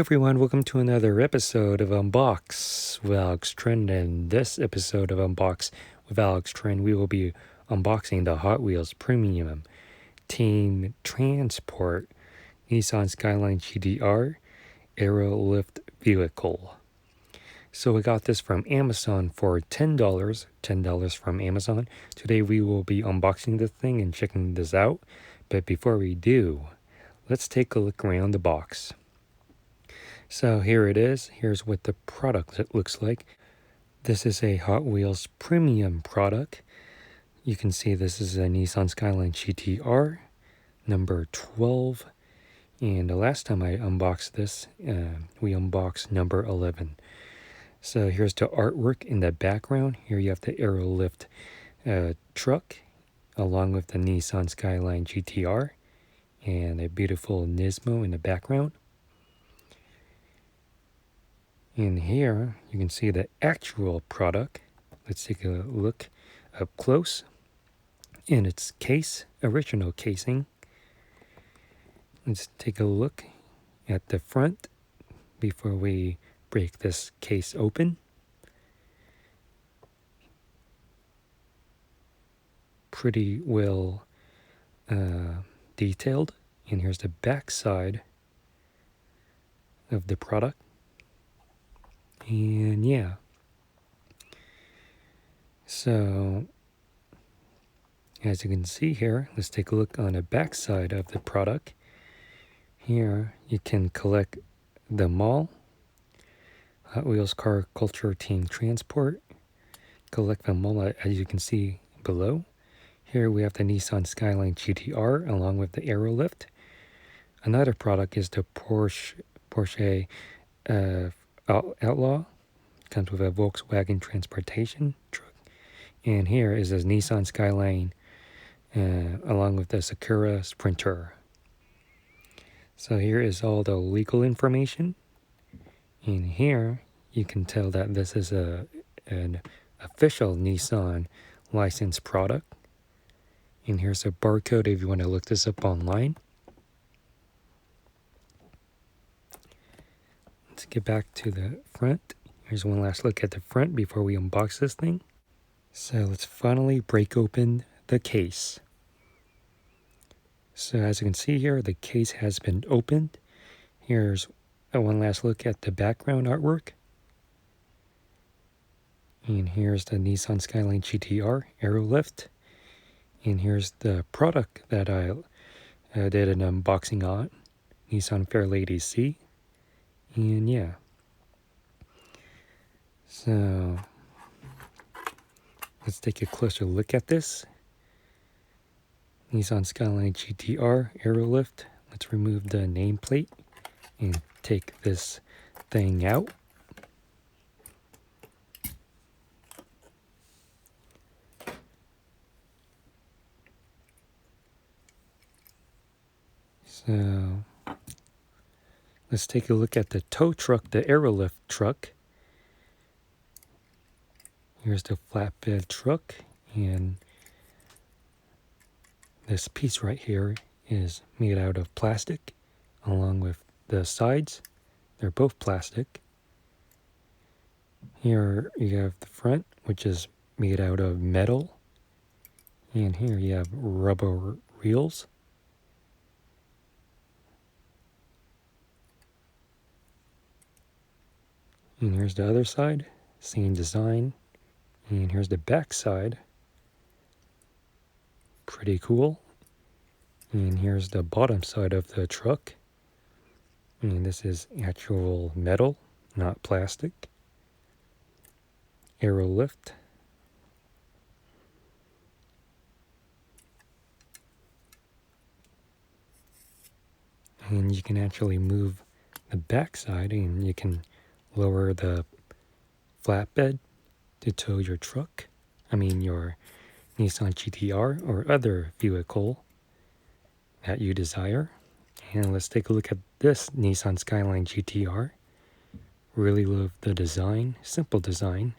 everyone, welcome to another episode of Unbox with Alex Trinh. In this episode of Unbox with Alex Trinh, we will be unboxing the Hot Wheels Premium Team Transport Nissan Skyline GT-R Aero Lift Vehicle. So we got this from Amazon for $10 from Amazon. Today we will be unboxing this thing and checking this out. But before we do, let's take a look around the box. So here it is. Here's what the product looks like. This is a Hot Wheels premium product. You can see this is a Nissan Skyline GT-R number 12. And the last time I unboxed this, we unboxed number 11. So here's the artwork in the background. Here you have the Aero Lift truck along with the Nissan Skyline GT-R and a beautiful Nismo in the background. And here you can see the actual product. Let's take a look up close in its case, original casing. Let's take a look at the front before we break this case open. Pretty well detailed. And here's the back side of the product. And yeah, so as you can see here, let's take a look on the back side of the product. Here you can collect the mall, Hot Wheels Car Culture Team Transport, collect the mall as you can see below. Here we have the Nissan Skyline GT-R along with the Aero Lift. Another product is the Porsche Outlaw. Comes with a Volkswagen transportation truck. And here is a Nissan Skyline along with the Sakura Sprinter. So here is all the legal information. And here you can tell that this is an official Nissan licensed product. And here's a barcode if you want to look this up online. Let's get back to the front. Here's one last look at the front before we unbox this thing. So let's finally break open the case. So as you can see here, the case has been opened. Here's one last look at the background artwork. And here's the Nissan Skyline GT-R Aero Lift. And here's the product that I did an unboxing on, Nissan Fairlady C. And yeah, so let's take a closer look at this Nissan Skyline GT-R Aero Lift. Let's remove the nameplate and take this thing out. So let's take a look at the tow truck, the Aero Lift truck. Here's the flatbed truck, and this piece right here is made out of plastic, along with the sides. They're both plastic. Here you have the front, which is made out of metal. And here you have rubber wheels. And here's the other side, same design. And here's the back side. Pretty cool. And here's the bottom side of the truck. And this is actual metal, not plastic. Aero Lift. And you can actually move the back side and you can lower the flatbed to tow your truck. Your Nissan GT-R or other vehicle that you desire. And let's take a look at this Nissan Skyline GT-R. Really love the design, simple design.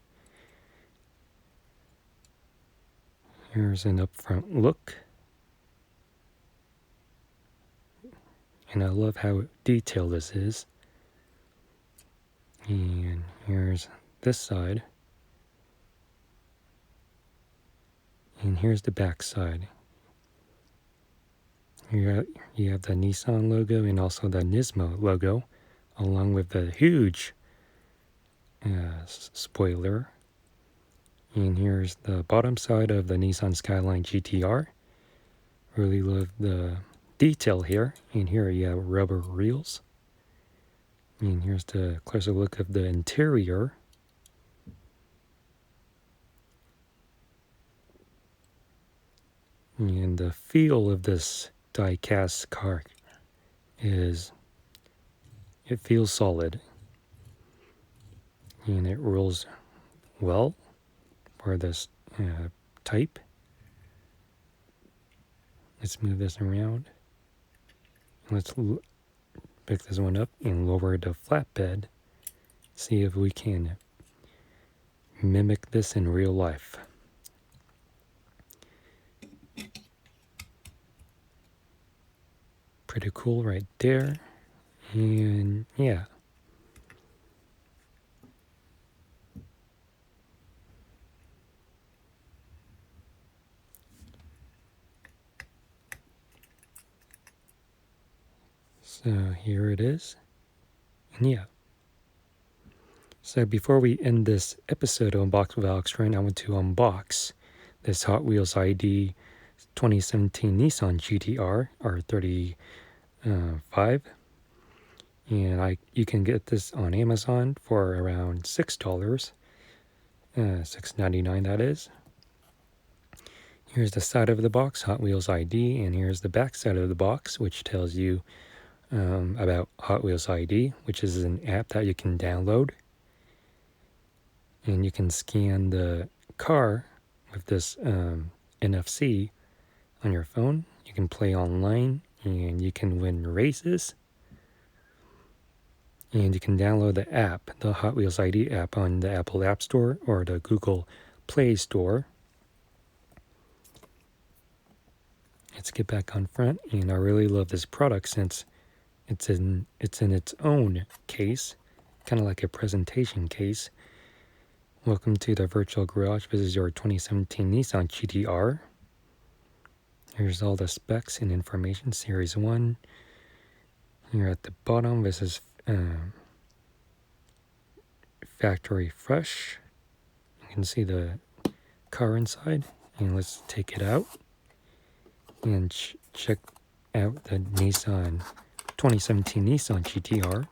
Here's an upfront look. And I love how detailed this is. And here's this side. And here's the back side. Here you have the Nissan logo and also the Nismo logo, along with the huge spoiler. And here's the bottom side of the Nissan Skyline GT-R. Really love the detail here. And here you have rubber wheels. And here's the closer look of the interior. And the feel of this die-cast car it feels solid. And it rolls well for this type. Let's move this around. Let's pick this one up and lower the flatbed. See if we can mimic this in real life. Pretty cool right there. And yeah. So here it is. And yeah. So before we end this episode of Unbox with Alex Trinh, I want to unbox this Hot Wheels ID 2017 Nissan GT-R R35. And you can get this on Amazon for around $6. $6.99 that is. Here's the side of the box, Hot Wheels ID, and here's the back side of the box, which tells you about Hot Wheels ID, which is an app that you can download. And you can scan the car with this NFC on your phone. You can play online, and you can win races. And you can download the app, the Hot Wheels ID app, on the Apple App Store or the Google Play Store. Let's get back on front, and I really love this product since it's in its own case, kind of like a presentation case. Welcome to the virtual garage. This is your 2017 Nissan GT-R. Here's all the specs and information. Series 1. Here at the bottom, this is factory fresh. You can see the car inside. And let's take it out and check out the 2017 Nissan GT-R.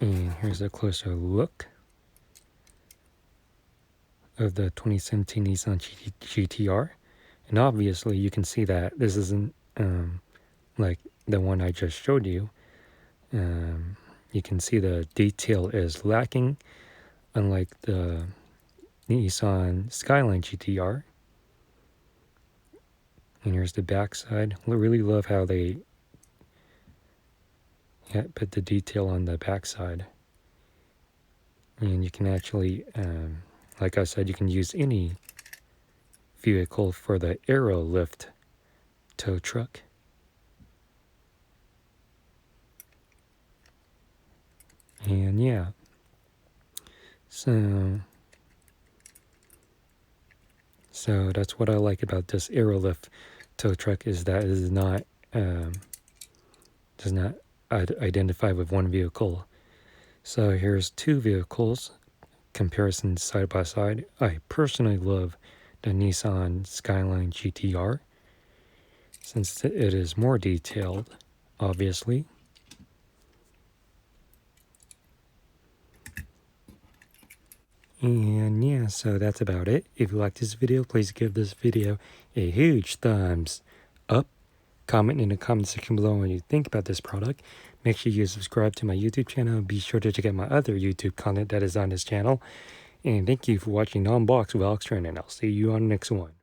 And here's a closer look of the 2017 Nissan GT-R. And obviously you can see that this isn't like the one I just showed you. You can see the detail is lacking, unlike the Nissan Skyline GT-R. And here's the back side. I really love how they put the detail on the back side. And you can actually, like I said, you can use any vehicle for the Aero Lift tow truck. And yeah, so that's what I like about this Aero Lift tow truck, is that it is not does not identify with one vehicle. So here's two vehicles, comparison side by side. I personally love the Nissan Skyline GT-R since it is more detailed, obviously. And yeah, so that's about it. If you liked this video, please give this video a huge thumbs up. Comment in the comment section below what you think about this product. Make sure you subscribe to my YouTube channel. Be sure to check out my other YouTube content that is on this channel. And thank you for watching Unbox with Alex Trinh, and I'll see you on the next one.